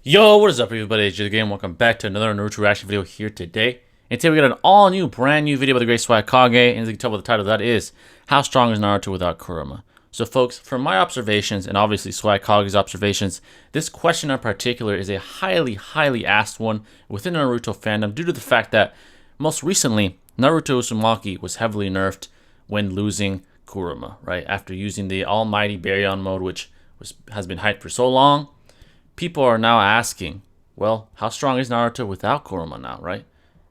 Yo, what is up everybody, it's Again. Welcome back to another Naruto reaction video here today. And today we got an all new, brand new video by the great Swagkage, and as you can tell by the title, that is How Strong is Naruto Without Kurama? So folks, from my observations, and obviously Swagkage's observations, this question in particular is a highly asked one within the Naruto fandom due to the fact that most recently, Naruto Uzumaki was heavily nerfed when losing Kurama, right? After using the almighty Baryon mode, which has been hyped for so long. People are now asking, well, how strong is Naruto without Kurama now, right?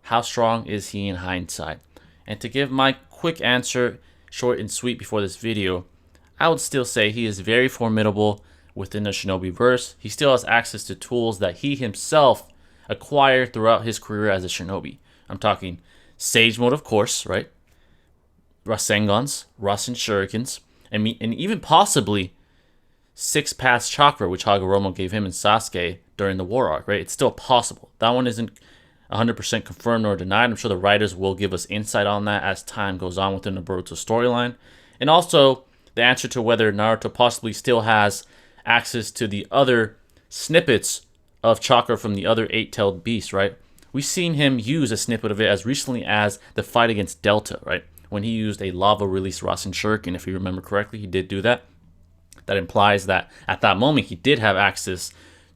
How strong is he in hindsight? And to give my quick answer, short and sweet before this video, I would still say he is very formidable within the Shinobi verse. He still has access to tools that he himself acquired throughout his career as a Shinobi. I'm talking Sage Mode, of course, right? Rasengans, Rasen Shurikens, and even possibly 6 Paths Chakra, which Hagoromo gave him and Sasuke during the war arc, right? It's still possible. That one isn't 100% confirmed nor denied. I'm sure the writers will give us insight on that as time goes on within the Boruto storyline. And also, the answer to whether Naruto possibly still has access to the other snippets of chakra from the other 8-tailed beasts, right? We've seen him use a snippet of it as recently as the fight against Delta, right? When he used a lava-release Rasen Shuriken, if you remember correctly, he did do that. That implies that at that moment he did have access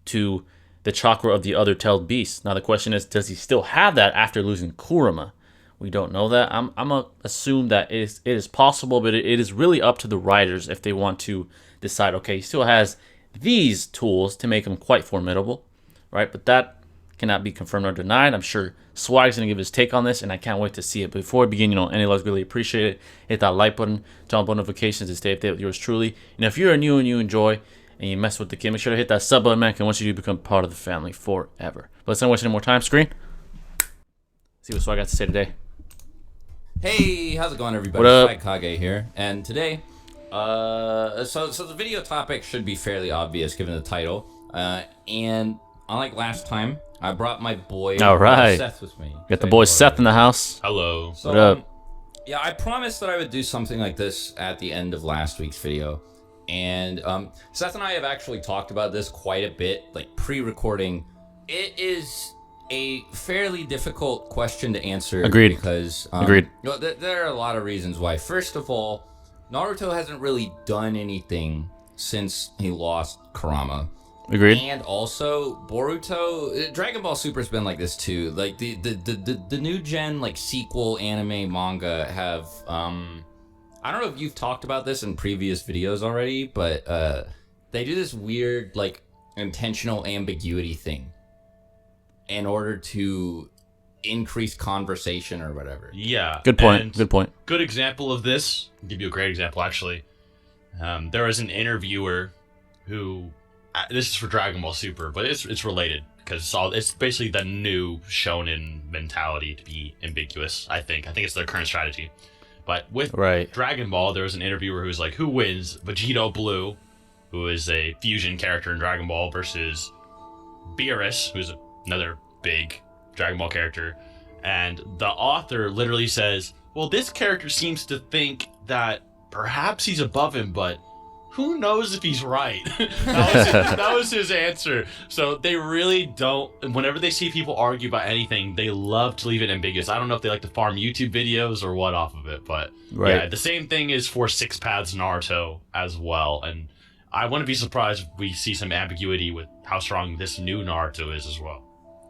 to the chakra of the other tailed beasts. Now the question is, does he still have that after losing Kurama? We don't know that. I'm gonna assume that it is possible, but it is really up to the writers if they want to decide, okay, he still has these tools to make him quite formidable, right? But that cannot be confirmed or denied. I'm sure Swag's gonna give his take on this, and I can't wait to see it. But before we begin, any loves really appreciate it. Hit that like button, turn on notifications to stay updated with yours truly. And if you're new and you enjoy and you mess with the kid, make sure to hit that sub button, man. And once you do, become part of the family forever. But let's not waste any more time. Screen. See what Swag got to say today. Hey, how's it going, everybody? What up? Swagkage here, and today, so the video topic should be fairly obvious given the title, and unlike last time, I brought my boy Seth with me. Got the boy Seth in the house. Hello. So, what up? Yeah, I promised that I would do something like this at the end of last week's video, and Seth and I have actually talked about this quite a bit, like pre-recording. It is a fairly difficult question to answer. Agreed. Because Agreed. You know, there are a lot of reasons why. First of all, Naruto hasn't really done anything since he lost Kurama. Agreed. And also, Boruto, Dragon Ball Super's been like this too. Like the new gen like sequel anime manga have I don't know if you've talked about this in previous videos already, but they do this weird like intentional ambiguity thing in order to increase conversation or whatever. Yeah. Good point. Good point. Good example of this. I'll give you a great example actually. There was an interviewer who. This is for Dragon Ball Super, but it's related because it's basically the new shonen mentality to be ambiguous. I think it's their current strategy. But with Dragon Ball, there was an interviewer who was like, "Who wins, Vegito Blue, who is a fusion character in Dragon Ball, versus Beerus, who's another big Dragon Ball character?" And the author literally says, "Well, this character seems to think that perhaps he's above him, but who knows if he's right." that was his answer. So they really don't, whenever they see people argue about anything, they love to leave it ambiguous. I don't know if they like to farm YouTube videos or what off of it, but yeah, the same thing is for 6 Paths Naruto as well. And I wouldn't be surprised if we see some ambiguity with how strong this new Naruto is as well.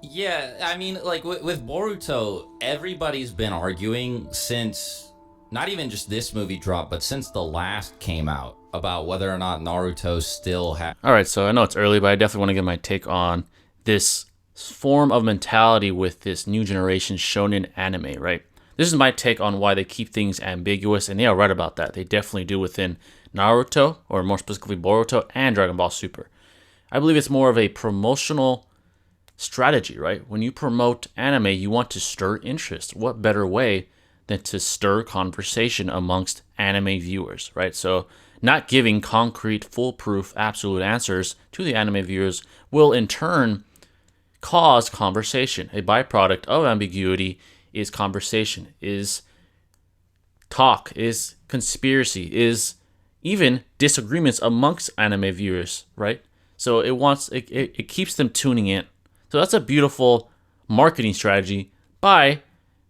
Yeah, I mean, like with Boruto, everybody's been arguing since, not even just this movie dropped, but since the last came out, about whether or not Naruto still has... Alright, so I know it's early, but I definitely want to get my take on this form of mentality with this new generation shonen anime, right? This is my take on why they keep things ambiguous, and they are right about that. They definitely do within Naruto, or more specifically Boruto, and Dragon Ball Super. I believe it's more of a promotional strategy, right? When you promote anime, you want to stir interest. What better way than to stir conversation amongst anime viewers, right? So not giving concrete, foolproof, absolute answers to the anime viewers will in turn cause conversation. A byproduct of ambiguity is conversation, is talk, is conspiracy, is even disagreements amongst anime viewers, right? So it keeps them tuning in. So that's a beautiful marketing strategy by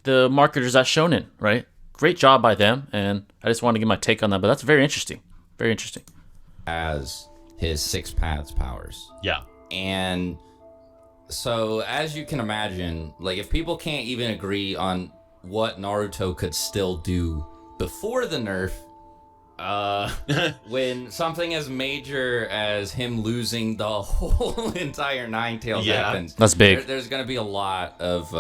the marketers at Shonen, right? Great job by them, and I just wanted to give my take on that, but that's very interesting. Very interesting. As his six paths powers. Yeah. And so, as you can imagine, like, if people can't even agree on what Naruto could still do before the nerf, when something as major as him losing the whole entire Nine Tails happens, that's big. There's going to be a lot of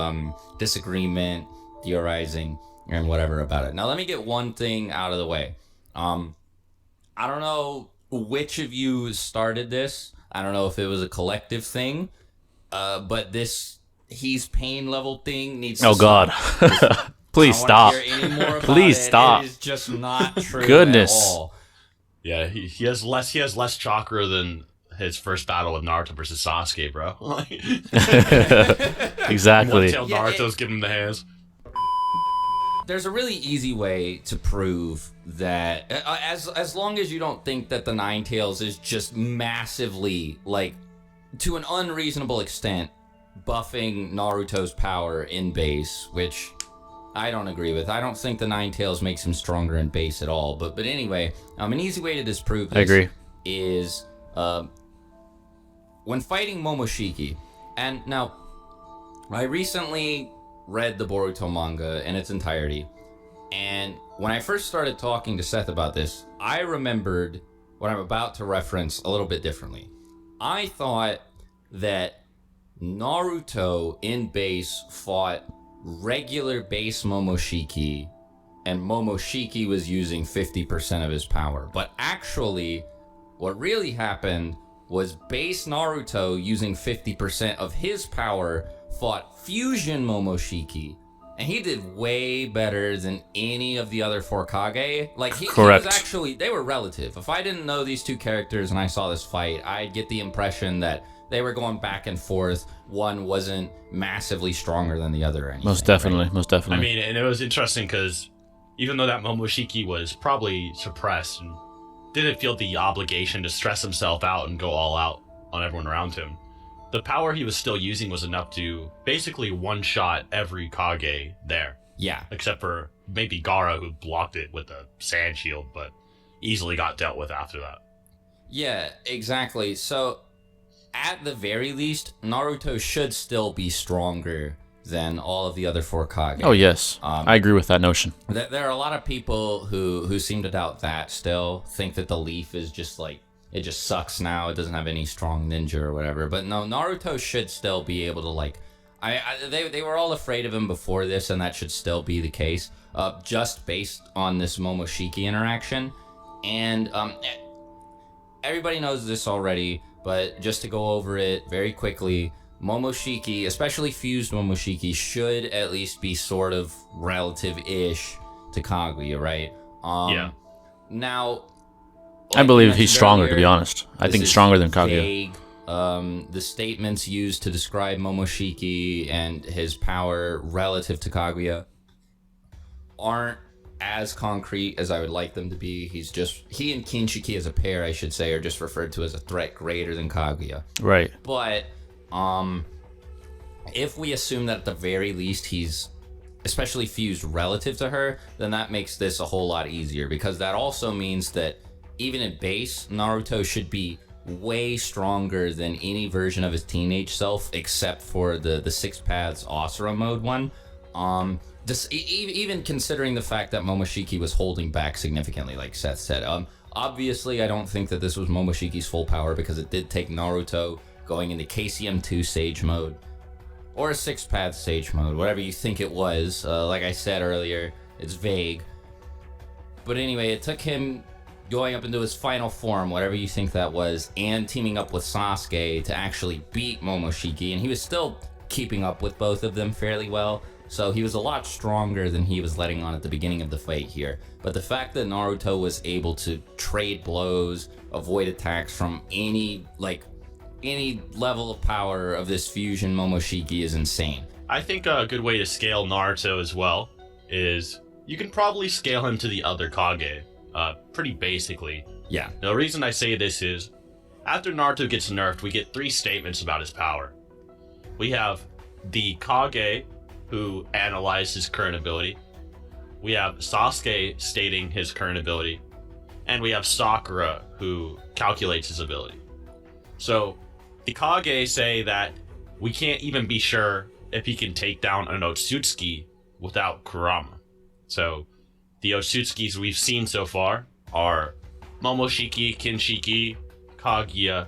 disagreement, theorizing, and whatever about it. Now, let me get one thing out of the way. I don't know which of you started this. I don't know if it was a collective thing, but this he's pain level thing needs to God. Please stop. Please stop. It is just not true Goodness. at all. Yeah, he has less chakra than his first battle with Naruto versus Sasuke, bro. Exactly. One-tailed Naruto's giving him the hands. There's a really easy way to prove that, as long as you don't think that the Nine Tails is just massively, like, to an unreasonable extent, buffing Naruto's power in base, which I don't agree with. I don't think the Nine Tails makes him stronger in base at all. But anyway, an easy way to disprove this I agree. is when fighting Momoshiki. And now, I recently read the Boruto manga in its entirety, and when I first started talking to Seth about this, I remembered what I'm about to reference a little bit differently. I thought that Naruto in base fought regular base Momoshiki, and Momoshiki was using 50% of his power. But actually, what really happened was base Naruto using 50% of his power fought Fusion Momoshiki, and he did way better than any of the other four Kage. Like, he was actually, they were relative. If I didn't know these two characters and I saw this fight, I'd get the impression that they were going back and forth. One wasn't massively stronger than the other or anything. Most definitely, right? most definitely. I mean, and it was interesting because even though that Momoshiki was probably suppressed and didn't feel the obligation to stress himself out and go all out on everyone around him, the power he was still using was enough to basically one-shot every Kage there. Yeah. Except for maybe Gaara, who blocked it with a sand shield, but easily got dealt with after that. Yeah, exactly. So, at the very least, Naruto should still be stronger than all of the other four Kage. Oh, yes. I agree with that notion. There are a lot of people who seem to doubt that still, think that the leaf is just like, it just sucks now, it doesn't have any strong ninja or whatever. But no, Naruto should still be able to, like, they were all afraid of him before this, and that should still be the case, just based on this Momoshiki interaction. And everybody knows this already, but just to go over it very quickly, Momoshiki, especially fused Momoshiki, should at least be sort of relative-ish to Kaguya, right? Yeah. Now, I believe he's stronger, to be honest. I think stronger than Kaguya. Vague. The statements used to describe Momoshiki and his power relative to Kaguya aren't as concrete as I would like them to be. He and Kinshiki as a pair, I should say, are just referred to as a threat greater than Kaguya. Right. But if we assume that at the very least he's especially fused relative to her, then that makes this a whole lot easier, because that also means that even at base, Naruto should be way stronger than any version of his teenage self, except for the Six Paths Asura mode one. Even considering the fact that Momoshiki was holding back significantly, like Seth said. Obviously, I don't think that this was Momoshiki's full power, because it did take Naruto going into KCM2 Sage mode, or a Six Paths Sage mode, whatever you think it was. Like I said earlier, it's vague. But anyway, it took him going up into his final form, whatever you think that was, and teaming up with Sasuke to actually beat Momoshiki, and he was still keeping up with both of them fairly well, so he was a lot stronger than he was letting on at the beginning of the fight here. But the fact that Naruto was able to trade blows, avoid attacks from any level of power of this fusion Momoshiki is insane. I think a good way to scale Naruto as well is you can probably scale him to the other Kage, pretty basically. Yeah. Now, the reason I say this is, after Naruto gets nerfed, we get 3 statements about his power. We have the Kage, who analyzed his current ability. We have Sasuke stating his current ability. And we have Sakura, who calculates his ability. So, the Kage say that we can't even be sure if he can take down an Otsutsuki without Kurama. So, the Otsutsukis we've seen so far are Momoshiki, Kinshiki, Kaguya,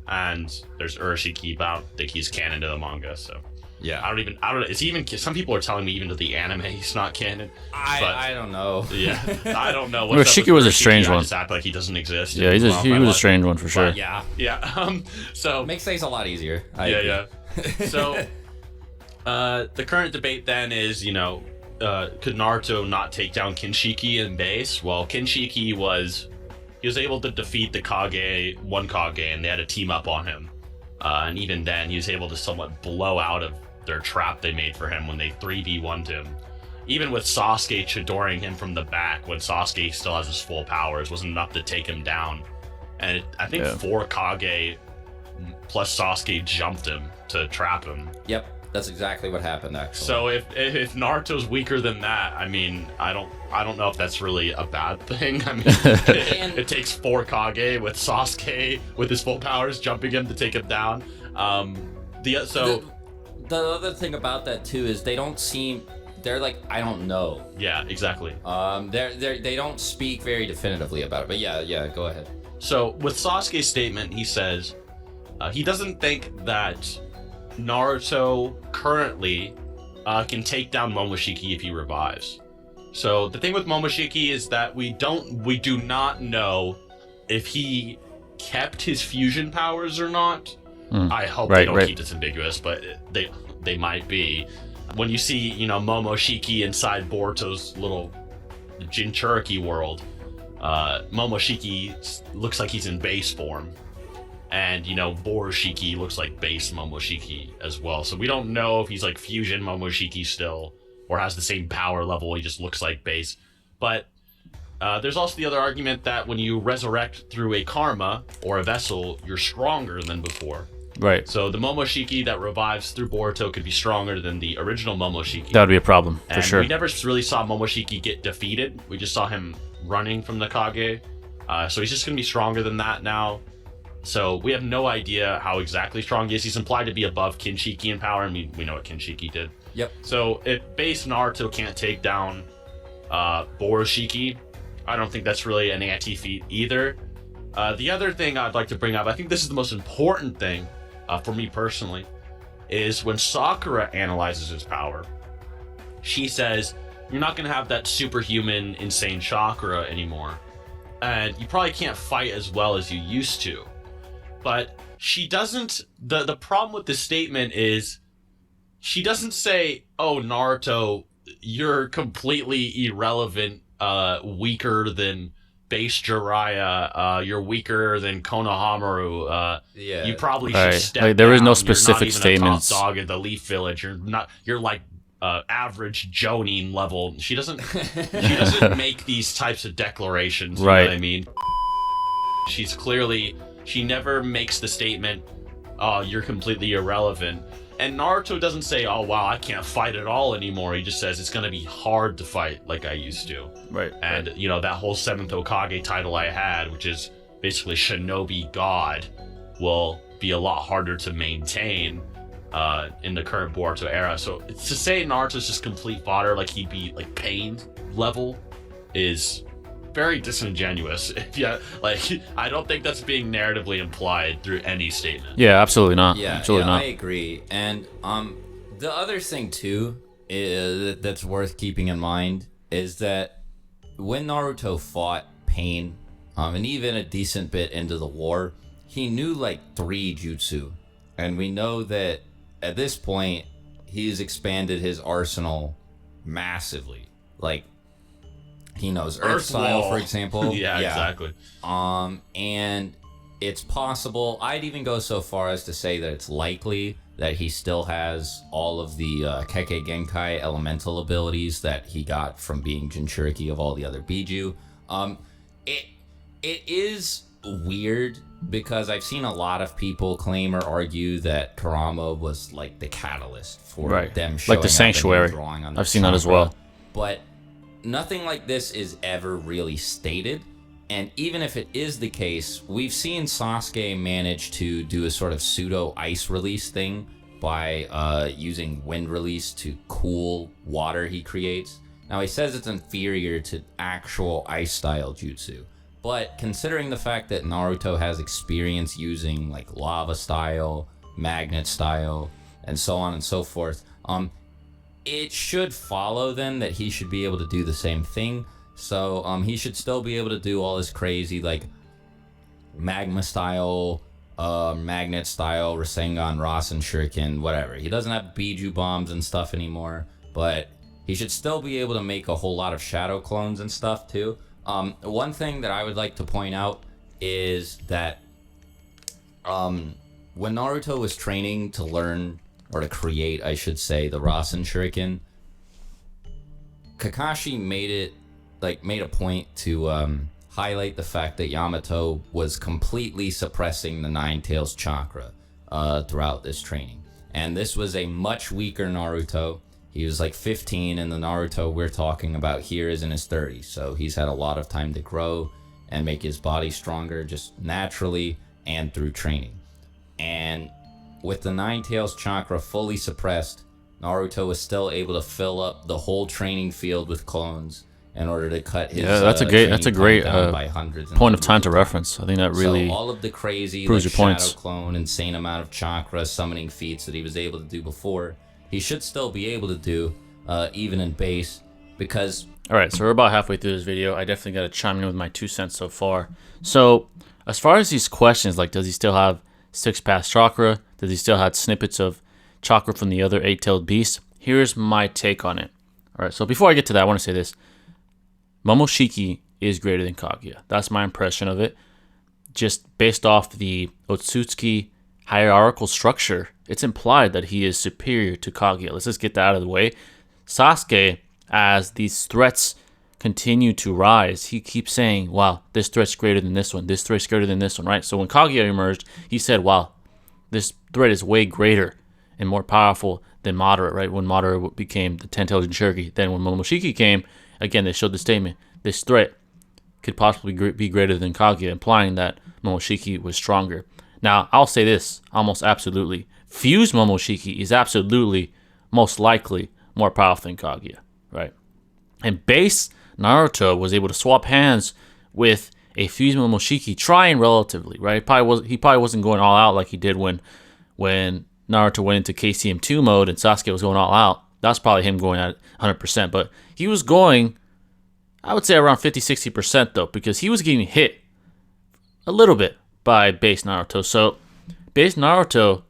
and there's Urashiki, but I don't think he's canon to the manga, so. Yeah. I don't know, it's even, some people are telling me even to the anime he's not canon. I don't know. Yeah, I don't know. Urashiki was a strange one. I just act like he doesn't exist. Yeah, he was a strange one for sure. But yeah. Yeah, so. Makes things a lot easier. Yeah. So, the current debate then is, could Naruto not take down Kinshiki in base? Well, Kinshiki he was able to defeat the one Kage, and they had to team up on him. And even then, he was able to somewhat blow out of their trap they made for him when they 3v1'd him. Even with Sasuke Chidoring him from the back, when Sasuke still has his full powers, wasn't enough to take him down. And I think 4 Kage plus Sasuke jumped him to trap him. Yep. That's exactly what happened, actually. So if Naruto's weaker than that, I mean, I don't know if that's really a bad thing. I mean, it takes 4 Kage with Sasuke with his full powers jumping him to take him down. The other thing about that too is they're like, I don't know. Yeah, exactly. They don't speak very definitively about it. But yeah, go ahead. So with Sasuke's statement, he says he doesn't think that Naruto currently can take down Momoshiki if he revives. So the thing with Momoshiki is that we do not know if he kept his fusion powers or not. I hope they don't keep this ambiguous, but they might be. When you see, Momoshiki inside Boruto's little Jinchuriki world, Momoshiki looks like he's in base form. And, Borushiki looks like base Momoshiki as well. So we don't know if he's like fusion Momoshiki still, or has the same power level, he just looks like base. But there's also the other argument that when you resurrect through a karma or a vessel, you're stronger than before. Right. So the Momoshiki that revives through Boruto could be stronger than the original Momoshiki. That would be a problem, for sure. We never really saw Momoshiki get defeated. We just saw him running from the Kage. So he's just going to be stronger than that now. So we have no idea how exactly strong he is. He's implied to be above Kinshiki in power, and we know what Kinshiki did. Yep. So if base Naruto can't take down Borushiki, I don't think that's really an anti-feat either. The other thing I'd like to bring up, I think this is the most important thing for me personally, is when Sakura analyzes his power. She says, you're not going to have that superhuman, insane chakra anymore. And you probably can't fight as well as you used to. But she doesn't, the problem with this statement is, she doesn't say, oh, Naruto, you're completely irrelevant, weaker than base Jiraiya, you're weaker than Konohamaru, you probably should step down. There is no specific statements. You're not even a top dog at the Leaf Village, you're like average Jonin level. She doesn't make these types of declarations, you know what I mean? She never makes the statement, oh, you're completely irrelevant. And Naruto doesn't say, oh, wow, I can't fight at all anymore. He just says it's going to be hard to fight like I used to. Right. And, that whole 7th Hokage title I had, which is basically Shinobi God, will be a lot harder to maintain in the current Boruto era. So to say Naruto's just complete fodder, like he'd be like Pain level, is very disingenuous. I don't think that's being narratively implied through any statement. Yeah, absolutely not. Yeah, absolutely not. I agree. And the other thing too is that's worth keeping in mind is that when Naruto fought Pain, and even a decent bit into the war, he knew like 3 jutsu, and we know that at this point he's expanded his arsenal massively. Like, he knows Earth Style, for example. Yeah, exactly. And it's possible, I'd even go so far as to say that it's likely that he still has all of the Kekkei Genkai elemental abilities that he got from being Jinchuriki of all the other Biju. It is weird because I've seen a lot of people claim or argue that Kurama was like the catalyst for them showing like the Sanctuary. Drawing on I've seen that as well. But nothing like this is ever really stated. And even if it is the case, we've seen Sasuke manage to do a sort of pseudo ice release thing by using wind release to cool water he creates. Now he says it's inferior to actual ice style jutsu, but considering the fact that Naruto has experience using like lava style, magnet style, and so on and so forth, it should follow then that he should be able to do the same thing. So he should still be able to do all this crazy like magma style, magnet style, Rasengan, Rasen Shuriken, whatever. He doesn't have Biju bombs and stuff anymore, but he should still be able to make a whole lot of shadow clones and stuff too. One thing that I would like to point out is that when Naruto was training to learn, or to create, I should say, the Rasen Shuriken, Kakashi made a point to highlight the fact that Yamato was completely suppressing the Nine Tails chakra throughout this training. And this was a much weaker Naruto. He was like 15, and the Naruto we're talking about here is in his 30s. So he's had a lot of time to grow and make his body stronger just naturally and through training. And with the Nine Tails chakra fully suppressed, Naruto was still able to fill up the whole training field with clones in order to cut his that's a great by hundreds point of time to reference. I think that really so all of the crazy proves like, your points. shadow clone, insane amount of chakra summoning feats that he was able to do before, he should still be able to do even in base, because all right, so we're about halfway through this video. I definitely got to chime in with my 2 cents so far. So as far as these questions, like does he still have 6-pass chakra? Does he still have snippets of chakra from the other 8-tailed beasts? Here's my take on it. All right, so before I get to that, I want to say this. Momoshiki is greater than Kaguya. That's my impression of it. Just based off the Otsutsuki hierarchical structure, it's implied that he is superior to Kaguya. Let's just get that out of the way. Sasuke, as these threats continue to rise, he keeps saying, wow, this threat's greater than this one. This threat's greater than this one, right? So when Kaguya emerged, he said, wow, this threat is way greater and more powerful than Madara, right? When Madara became the 10-tailed Jinchuriki. Then when Momoshiki came, again, they showed the statement, this threat could possibly be greater than Kaguya, implying that Momoshiki was stronger. Now, I'll say this, almost absolutely. Fused Momoshiki is absolutely, most likely, more powerful than Kaguya, right? And base Naruto was able to swap hands with a fused Momoshiki, trying relatively, right? He probably wasn't going all out like he did when Naruto went into KCM2 mode and Sasuke was going all out. That's probably him going at 100%. But he was going, I would say, around 50-60% though, because he was getting hit a little bit by base Naruto. So base Naruto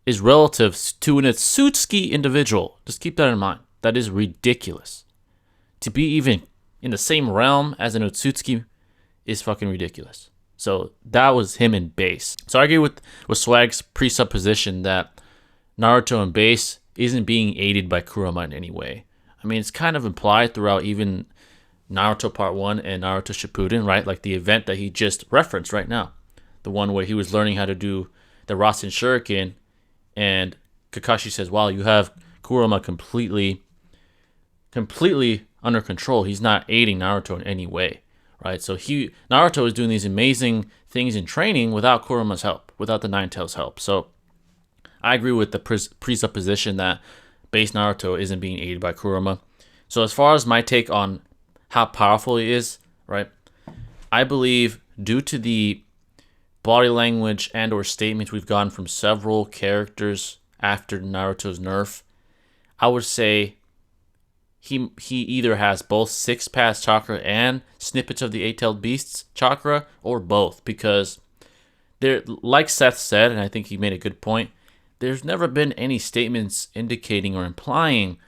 is relative to an Otsutsuki individual. Just keep that in mind. That is ridiculous. To be even in the same realm as an Otsutsuki is fucking ridiculous. So that was him in base. So I agree with Swag's presupposition that Naruto in base isn't being aided by Kurama in any way. I mean, it's kind of implied throughout even Naruto Part 1 and Naruto Shippuden, right? Like the event that he just referenced right now. The one where he was learning how to do the Rasen Shuriken, and Kakashi says, wow, you have Kurama completely under control. He's not aiding Naruto in any way, right? So Naruto is doing these amazing things in training without Kurama's help, without the Nine Tails' help. So I agree with the presupposition that base Naruto isn't being aided by Kurama. So as far as my take on how powerful he is, right, I believe due to the body language and or statements we've gotten from several characters after Naruto's nerf, I would say he either has both 6-pass chakra and snippets of the 8-tailed beast's chakra, or both, because there, like Seth said, and I think he made a good point, there's never been any statements indicating or implying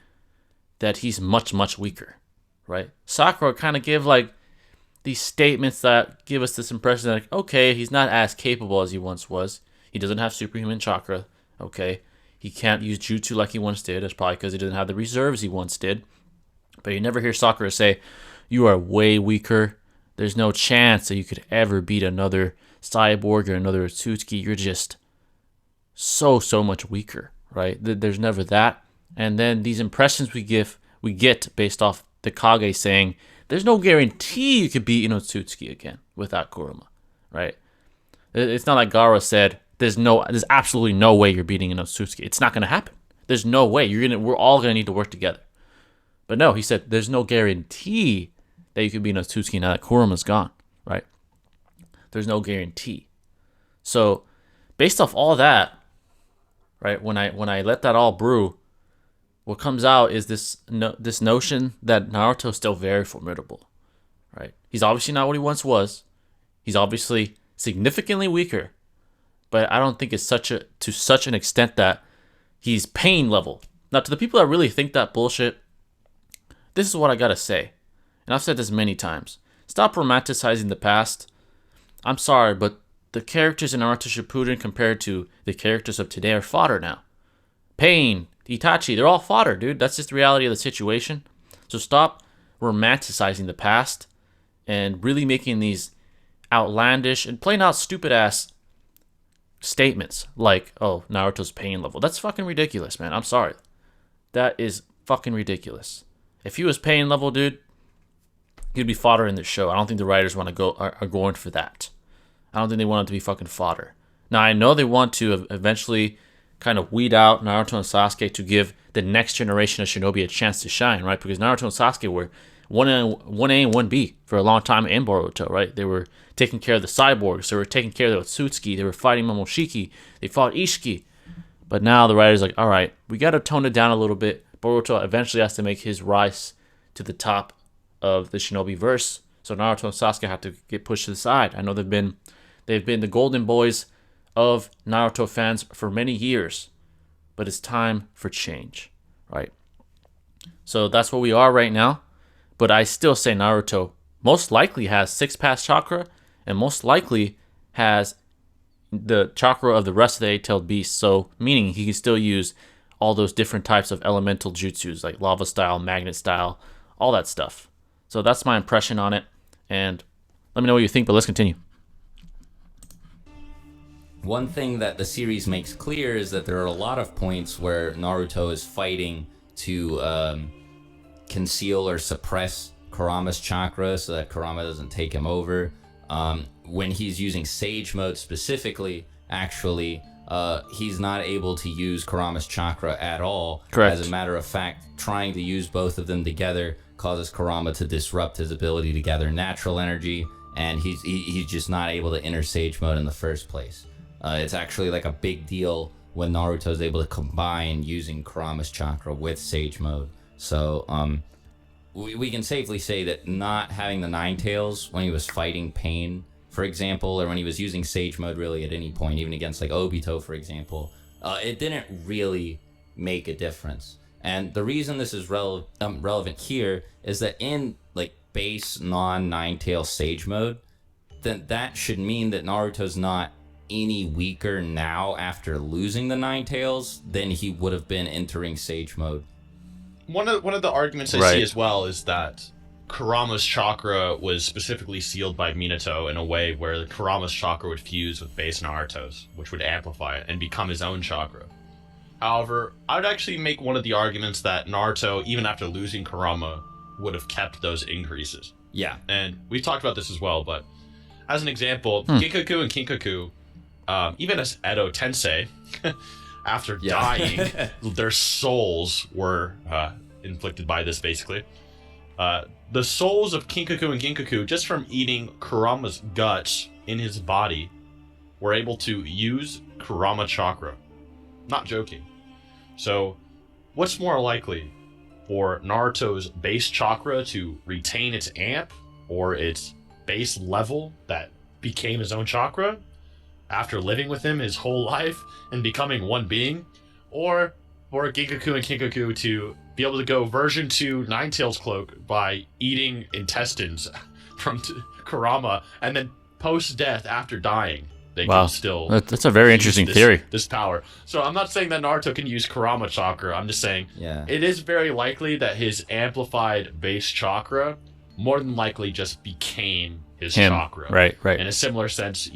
that he's much, much weaker, right? Sakura kind of give like these statements that give us this impression that, like, okay, he's not as capable as he once was. He doesn't have superhuman chakra, okay? He can't use jutsu like he once did. That's probably because he doesn't have the reserves he once did. But you never hear Sakura say, you are way weaker. There's no chance that you could ever beat another cyborg or another Otsutsuki. You're just so much weaker, right? There's never that. And then these impressions we get based off the Kage saying, there's no guarantee you could beat Otsutsuki again without Kurama, right? It's not like Gaara said, there's absolutely no way you're beating Otsutsuki. It's not going to happen. There's no way. We're all going to need to work together. But no, he said, there's no guarantee that you could beat Otsutsuki now that Kurama's gone, right? There's no guarantee. So, based off all that, right, when I let that all brew, what comes out is this notion that Naruto's still very formidable, right? He's obviously not what he once was. He's obviously significantly weaker, but I don't think it's to such an extent that he's pain level. Now, to the people that really think that bullshit, this is what I gotta say, and I've said this many times. Stop romanticizing the past. I'm sorry, but the characters in Naruto Shippuden compared to the characters of today are fodder now. Pain, Itachi, they're all fodder, dude. That's just the reality of the situation. So stop romanticizing the past and really making these outlandish and plain out stupid ass statements like, oh, Naruto's pain level. That's fucking ridiculous, man. I'm sorry. That is fucking ridiculous. If he was pain level, dude, he'd be fodder in this show. I don't think the writers are going for that. I don't think they want it to be fucking fodder. Now, I know they want to eventually kind of weed out Naruto and Sasuke to give the next generation of Shinobi a chance to shine, right? Because Naruto and Sasuke were 1A and 1B for a long time in Boruto, right? They were taking care of the cyborgs. They were taking care of the Otsutsuki. They were fighting Momoshiki. They fought Ishiki. But now the writer's like, all right, we got to tone it down a little bit. Boruto eventually has to make his rise to the top of the Shinobi verse. So Naruto and Sasuke have to get pushed to the side. I know they've been the golden boys of Naruto fans for many years, but it's time for change, right? So that's where we are right now. But I still say Naruto most likely has 6-pass chakra and most likely has the chakra of the rest of the 8-tailed beasts. So meaning he can still use all those different types of elemental jutsus like lava style, magnet style, all that stuff. So that's my impression on it. And let me know what you think, but let's continue. One thing that the series makes clear is that there are a lot of points where Naruto is fighting to conceal or suppress Kurama's chakra so that Kurama doesn't take him over. When he's using Sage Mode specifically, actually, he's not able to use Kurama's chakra at all. Correct. As a matter of fact, trying to use both of them together causes Kurama to disrupt his ability to gather natural energy, and he's just not able to enter Sage Mode in the first place. It's actually like a big deal when Naruto's able to combine using Kurama's chakra with Sage Mode. So we can safely say that not having the Nine Tails when he was fighting Pain, for example, or when he was using Sage Mode really at any point, even against like Obito, for example, it didn't really make a difference. And the reason this is relevant here is that in like base non-Nine Tails Sage Mode, then that should mean that Naruto's not any weaker now after losing the Nine Tails than he would have been entering Sage Mode. One of the arguments I see as well is that Kurama's chakra was specifically sealed by Minato in a way where Kurama's chakra would fuse with base Naruto's, which would amplify it and become his own chakra. However, I would actually make one of the arguments that Naruto, even after losing Kurama, would have kept those increases. Yeah. And we've talked about this as well, but as an example, Ginkaku and Kinkaku, even as Edo Tensei, after dying, their souls were inflicted by this, basically. The souls of Kinkaku and Ginkaku, just from eating Kurama's guts in his body, were able to use Kurama chakra. Not joking. So, what's more likely? For Naruto's base chakra to retain its amp, or its base level that became his own chakra, after living with him his whole life and becoming one being, or for Ginkaku and Kinkaku to be able to go version 2 Ninetales cloak by eating intestines from Kurama and then post-death after dying. they Wow. can still. That's a very use interesting theory. This power. So I'm not saying that Naruto can use Kurama chakra. I'm just saying it is very likely that his amplified base chakra more than likely just became his chakra. Right. In a similar sense,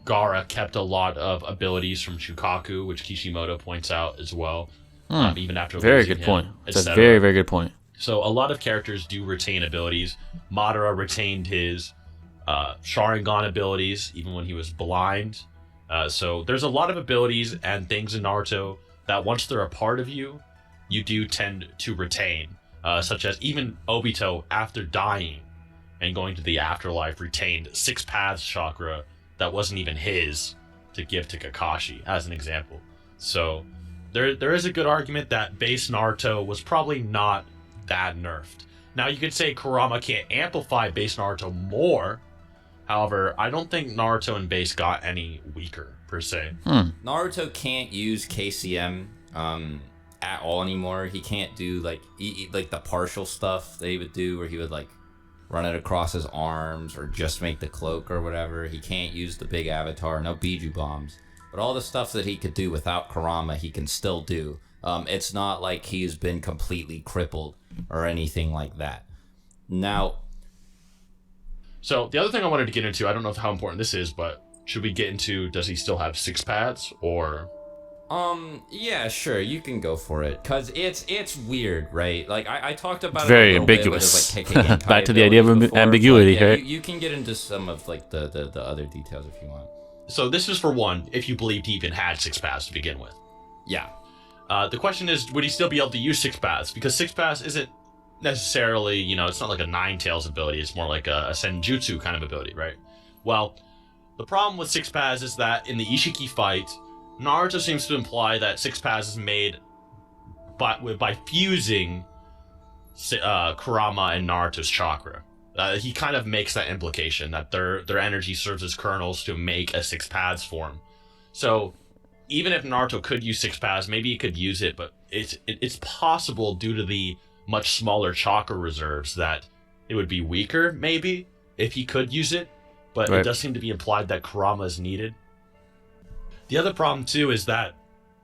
Gaara kept a lot of abilities from Shukaku, which Kishimoto points out as well. Even after very losing good point. him, That's a etc. very, very good point. So a lot of characters do retain abilities. Madara retained his Sharingan abilities even when he was blind. So there's a lot of abilities and things in Naruto that once they're a part of you, you do tend to retain. Such as even Obito, after dying and going to the afterlife, retained Six Paths chakra that wasn't even his to give to Kakashi, as an example. So there is a good argument that base Naruto was probably not that nerfed. Now you could say Kurama can't amplify base Naruto more. However, I don't think Naruto and base got any weaker per se. Naruto can't use KCM at all anymore. He can't do like the partial stuff that he would do, where he would like run it across his arms or just make the cloak or whatever. He can't use the big avatar, no Biju bombs. But all the stuff that he could do without Kurama, he can still do. It's not like he's been completely crippled or anything like that. Now, so the other thing I wanted to get into, I don't know how important this is, but should we get into, does he still have six paths or? Yeah, sure, you can go for it, cause it's weird, right? Like I talked about very it a little ambiguous. bit with, like, Kekkei Back to the idea of before, ambiguity, yeah, right? you can get into some of like the other details if you want. So this is for one, if you believed he even had six paths to begin with. Yeah. The question is, would he still be able to use six paths? Because six paths isn't necessarily, it's not like a Nine Tails ability. It's more like a Senjutsu kind of ability, right? Well, the problem with six paths is that in the Ishiki fight, Naruto seems to imply that six paths is made by fusing Kurama and Naruto's chakra. He kind of makes that implication that their energy serves as kernels to make a six paths form. So even if Naruto could use six paths, maybe he could use it, but it's possible due to the much smaller chakra reserves that it would be weaker, maybe, if he could use it. But right. It does seem to be implied that Kurama is needed. The other problem, too, is that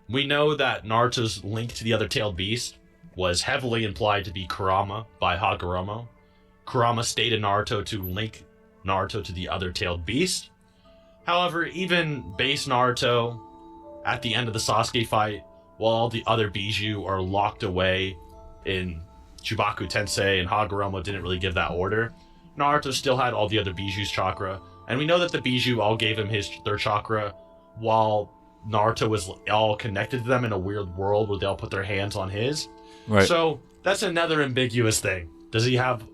we know that Naruto's link to the other tailed beast was heavily implied to be Kurama by Hagoromo. Kurama stated Naruto to link Naruto to the other tailed beast. However, even base Naruto, at the end of the Sasuke fight, while all the other Biju are locked away in Chubaku Tensei and Hagoromo didn't really give that order, Naruto still had all the other Biju's chakra. And we know that the Biju all gave him their chakra while Naruto was all connected to them in a weird world where they all put their hands on his. Right. So that's another ambiguous thing. Does he have,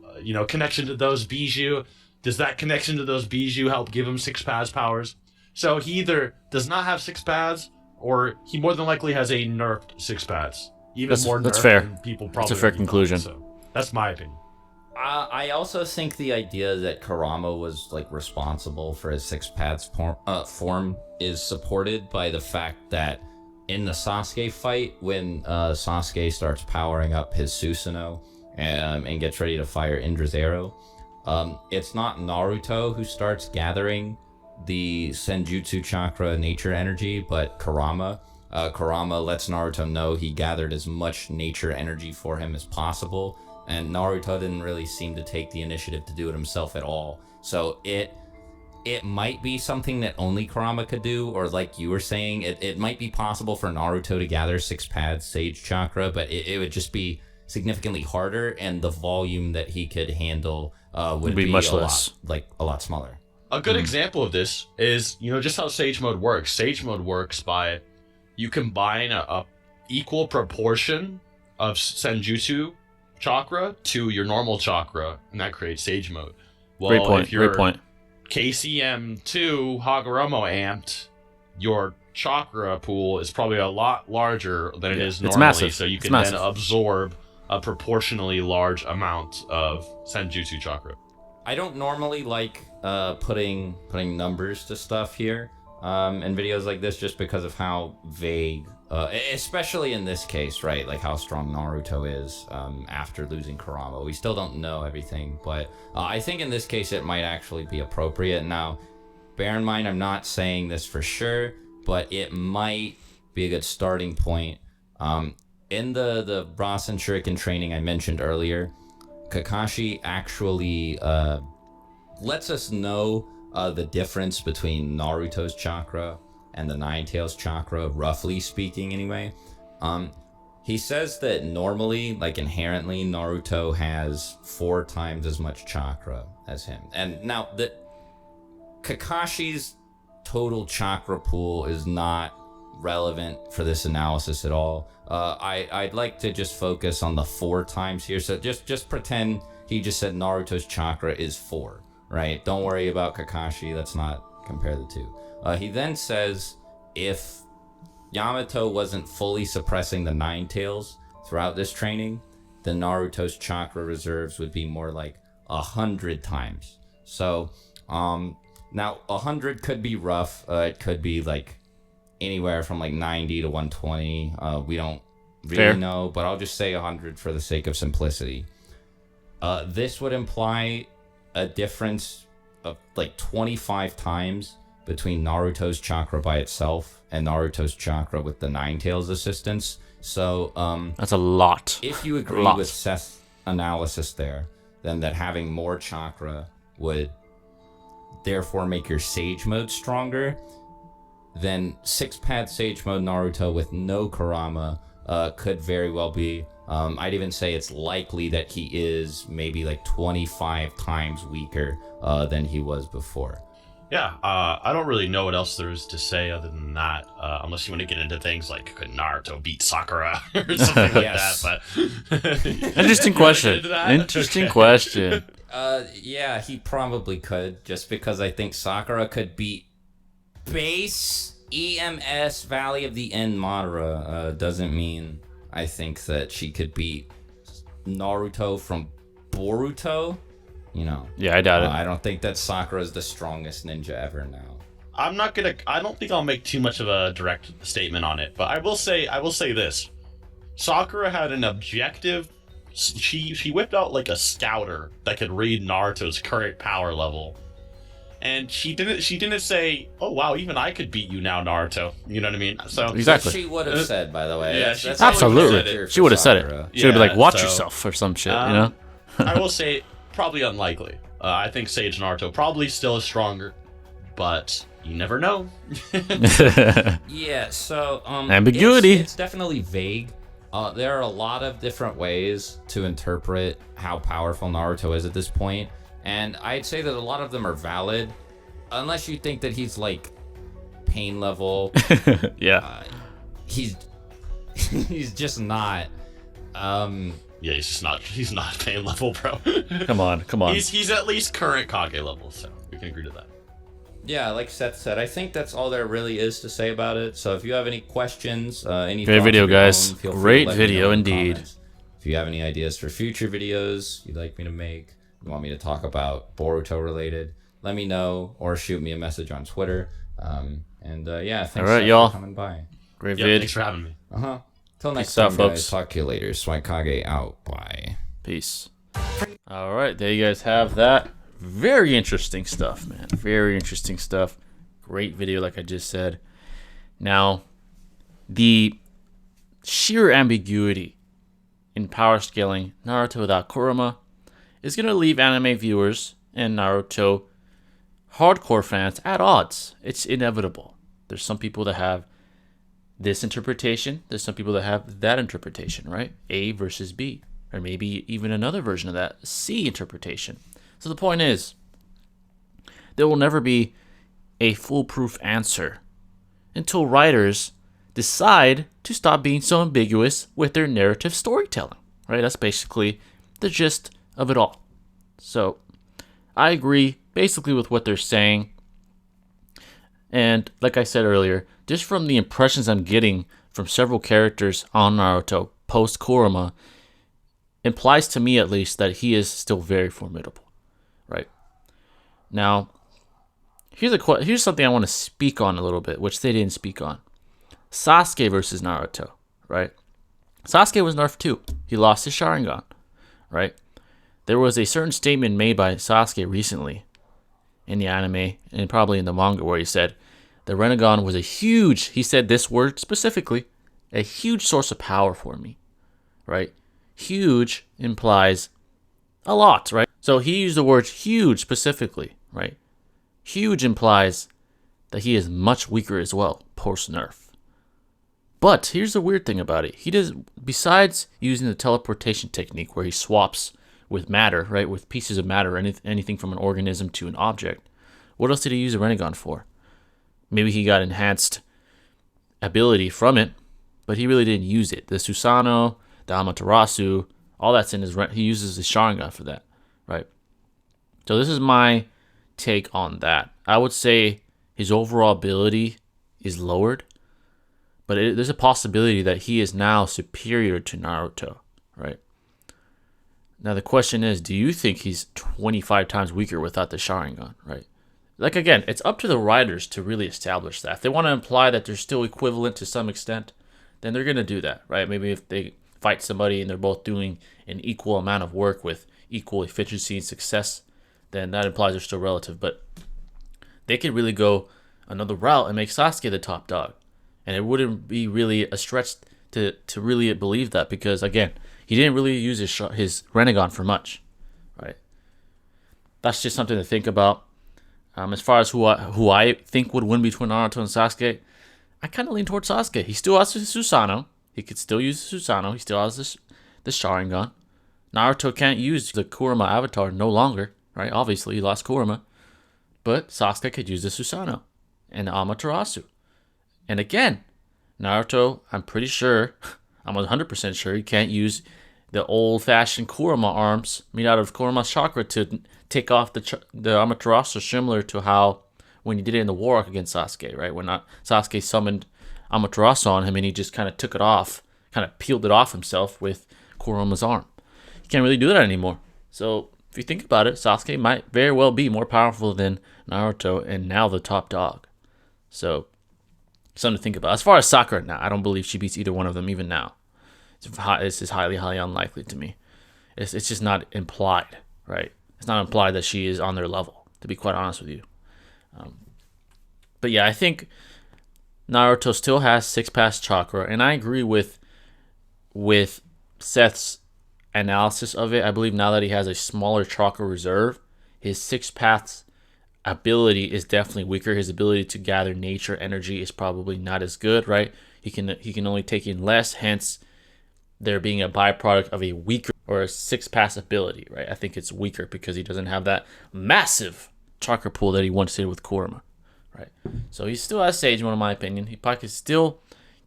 connection to those Biju? Does that connection to those Biju help give him six paths powers? So he either does not have six paths, or he more than likely has a nerfed six paths. That's nerfed fair. than people probably. That's a fair thought. conclusion. So that's my opinion. I also think the idea that Kurama was like responsible for his six paths form is supported by the fact that in the Sasuke fight, when Sasuke starts powering up his Susanoo and gets ready to fire Indra's arrow, it's not Naruto who starts gathering the Senjutsu chakra nature energy, but Kurama. Kurama lets Naruto know he gathered as much nature energy for him as possible, and Naruto didn't really seem to take the initiative to do it himself at all. So it might be something that only Kurama could do, or like you were saying, it might be possible for Naruto to gather six paths Sage Chakra, but it would just be significantly harder, and the volume that he could handle would be much a less. a lot smaller. A good example of this is, just how Sage Mode works. Sage Mode works by you combine a equal proportion of Senjutsu chakra to your normal chakra, and that creates Sage Mode. Well, great point. If you're Great point. KCM2 Hagoromo amped, your chakra pool is probably a lot larger than it is normally. It's massive. So you It's can then absorb a proportionally large amount of Senjutsu chakra. I don't normally like putting numbers to stuff here in videos like this, just because of how vague, especially in this case, right? Like how strong Naruto is after losing Kurama. We still don't know everything, but I think in this case it might actually be appropriate. Now, bear in mind, I'm not saying this for sure, but it might be a good starting point. In the Rasen Shuriken training I mentioned earlier, Kakashi actually lets us know the difference between Naruto's chakra and the Nine Tails chakra, roughly speaking anyway. He says that normally, like inherently, Naruto has 4 times as much chakra as him. And now, Kakashi's total chakra pool is not relevant for this analysis at all. I'd like to just focus on the 4 times here. So just pretend he just said Naruto's chakra is 4, right? Don't worry about Kakashi. Let's not compare the two. He then says if Yamato wasn't fully suppressing the Nine Tails throughout this training, then Naruto's chakra reserves would be more like 100 times. So now 100 could be rough. It could be like anywhere from like 90 to 120. We don't really know, but I'll just say 100 for the sake of simplicity. This would imply a difference of like 25 times between Naruto's chakra by itself and Naruto's chakra with the Nine Tails assistance. So that's a lot. If you agree with Seth's analysis there, then that having more chakra would therefore make your Sage Mode stronger, then 6-pad Sage Mode Naruto with no Kurama could very well be. I'd even say it's likely that he is maybe like 25 times weaker than he was before. Yeah, I don't really know what else there is to say other than that, unless you want to get into things like could Naruto beat Sakura or something like that. But interesting question. Interesting question. Yeah, he probably could, just because I think Sakura could beat base EMS Valley of the End Madara. Doesn't mean I think that she could beat Naruto from Boruto. You know. Yeah, I doubt it. I don't think that Sakura is the strongest ninja ever now. I don't think I'll make too much of a direct statement on it, but I will say this. Sakura had an objective. She whipped out like a scouter that could read Naruto's current power level. And she didn't say, "Oh wow, even I could beat you now, Naruto." You know what I mean? So exactly. She would have said, by the way. Yeah, that's absolutely. She would have said it. She would have been like, "Watch yourself" or some shit. You know. I will say, probably unlikely. I think Sage Naruto probably still is stronger, but you never know. Yeah. So ambiguity. It's definitely vague. There are a lot of different ways to interpret how powerful Naruto is at this point. And I'd say that a lot of them are valid, unless you think that he's like pain level. Yeah. He's just not. Yeah, he's not pain level, bro. Come on. He's at least current Kage level, so we can agree to that. Yeah, like Seth said, I think that's all there really is to say about it. So if you have any questions, any great video, guys. Own, great video indeed. If you have any ideas for future videos you'd like me to make, you want me to talk about Boruto related, let me know or shoot me a message on Twitter. Yeah, thanks for coming by. Great vid. Thanks for having me. Till next time, guys. Talk to you later. Swagkage out. Bye. Peace. All right, there you guys have that. Very interesting stuff, man. Very interesting stuff. Great video, like I just said. Now, the sheer ambiguity in power scaling Naruto without Kurama is going to leave anime viewers and Naruto hardcore fans at odds. It's inevitable. There's some people that have this interpretation. There's some people that have that interpretation, right? A versus B. Or maybe even another version of that, C interpretation. So the point is, there will never be a foolproof answer until writers decide to stop being so ambiguous with their narrative storytelling, right? That's basically the gist of it all. So I agree basically with what they're saying. And like I said earlier, just from the impressions I'm getting from several characters on Naruto post Kurama, implies to me at least that he is still very formidable, right? Now, here's something I want to speak on a little bit, which they didn't speak on. Sasuke versus Naruto, right? Sasuke was nerfed too. He lost his Sharingan, right? There was a certain statement made by Sasuke recently in the anime and probably in the manga where he said the Rinnegan was he said this word specifically, a huge source of power for me, right? Huge implies a lot, right? So he used the word huge specifically, right? Huge implies that he is much weaker as well, post-nerf. But here's the weird thing about it. He does, besides using the teleportation technique where he swaps with matter, right? With pieces of matter, anything from an organism to an object. What else did he use the Rinnegan for? Maybe he got enhanced ability from it, but he really didn't use it. The Susanoo, the Amaterasu, all that's in his, he uses his Sharingan for that, right? So this is my take on that. I would say his overall ability is lowered, but there's a possibility that he is now superior to Naruto, right? Now the question is, do you think he's 25 times weaker without the Sharingan, right? Like again, it's up to the writers to really establish that. If they want to imply that they're still equivalent to some extent, then they're going to do that, right? Maybe if they fight somebody and they're both doing an equal amount of work with equal efficiency and success, then that implies they're still relative. But they could really go another route and make Sasuke the top dog. And it wouldn't be really a stretch to really believe that, because again, he didn't really use his Rinnegan for much, right? That's just something to think about. As far as who I think would win between Naruto and Sasuke, I kind of lean towards Sasuke. He still has the Susanoo. He could still use the Susanoo. He still has the Sharingan. Naruto can't use the Kurama avatar no longer, right? Obviously, he lost Kurama. But Sasuke could use the Susanoo and the Amaterasu. And again, Naruto, I'm pretty sure, I'm 100% sure he can't use the old-fashioned Kurama arms made out of Kurama's chakra to take off the Amaterasu, similar to how when he did it in the war arc against Sasuke, right? When Sasuke summoned Amaterasu on him and he just kind of took it off, kind of peeled it off himself with Kurama's arm. He can't really do that anymore. So if you think about it, Sasuke might very well be more powerful than Naruto and now the top dog. So something to think about. As far as Sakura now, I don't believe she beats either one of them even now. It's just highly, highly unlikely to me. It's just not implied, right? It's not implied that she is on their level, to be quite honest with you. But yeah, I think Naruto still has 6 paths chakra, and I agree with Seth's analysis of it. I believe now that he has a smaller chakra reserve, his 6 paths ability is definitely weaker. His ability to gather nature energy is probably not as good, right? He can only take in less, hence there being a byproduct of a weaker or a 6 pass ability, right? I think it's weaker because he doesn't have that massive chakra pool that he once did with Kurama, right? So he still has Sage Mode, in my opinion. He probably could still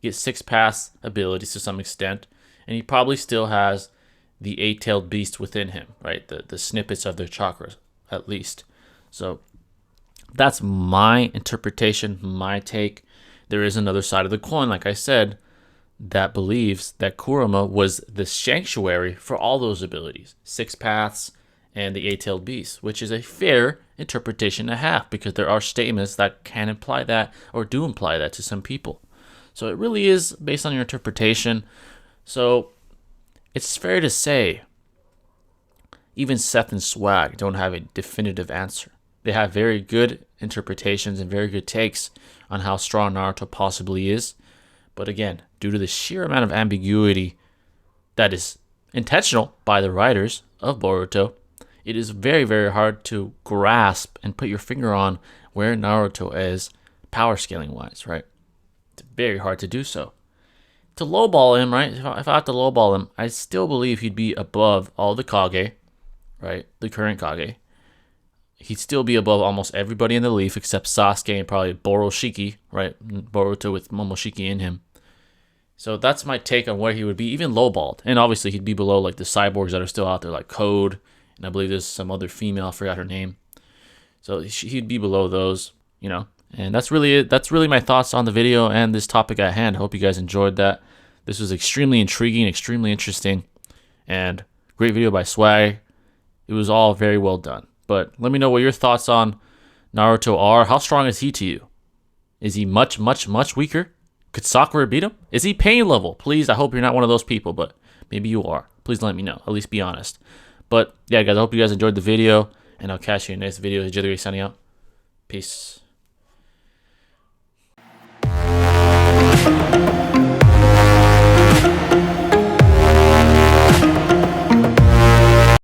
get 6 pass abilities to some extent, and he probably still has the 8-tailed beast within him, right? The snippets of their chakras, at least. So that's my interpretation, my take. There is another side of the coin, like I said, that believes that Kurama was the sanctuary for all those abilities, 6 paths and the 8-tailed beast, which is a fair interpretation to have, because there are statements that can imply that or do imply that to some people. So it really is based on your interpretation. So it's fair to say even Seth and Swag don't have a definitive answer. They have very good interpretations and very good takes on how strong Naruto possibly is. But again, due to the sheer amount of ambiguity that is intentional by the writers of Boruto, it is very, very hard to grasp and put your finger on where Naruto is power scaling wise, right? It's very hard to do so. To lowball him, right? If I have to lowball him, I still believe he'd be above all the Kage, right? The current Kage. He'd still be above almost everybody in the leaf except Sasuke and probably Boroshiki, right? Boruto with Momoshiki in him. So that's my take on where he would be, even lowballed. And obviously he'd be below like the cyborgs that are still out there, like Code, and I believe there's some other female, I forgot her name. So he'd be below those, you know. And that's really it. That's really my thoughts on the video and this topic at hand. I hope you guys enjoyed that. This was extremely intriguing, extremely interesting, and great video by Swag. It was all very well done. But let me know what your thoughts on Naruto are. How strong is he to you? Is he much, much, much weaker? Could Sakura beat him? Is he pain level? Please, I hope you're not one of those people, but maybe you are. Please let me know. At least be honest. But yeah, guys, I hope you guys enjoyed the video, and I'll catch you in the next video. Jittery signing out. Peace.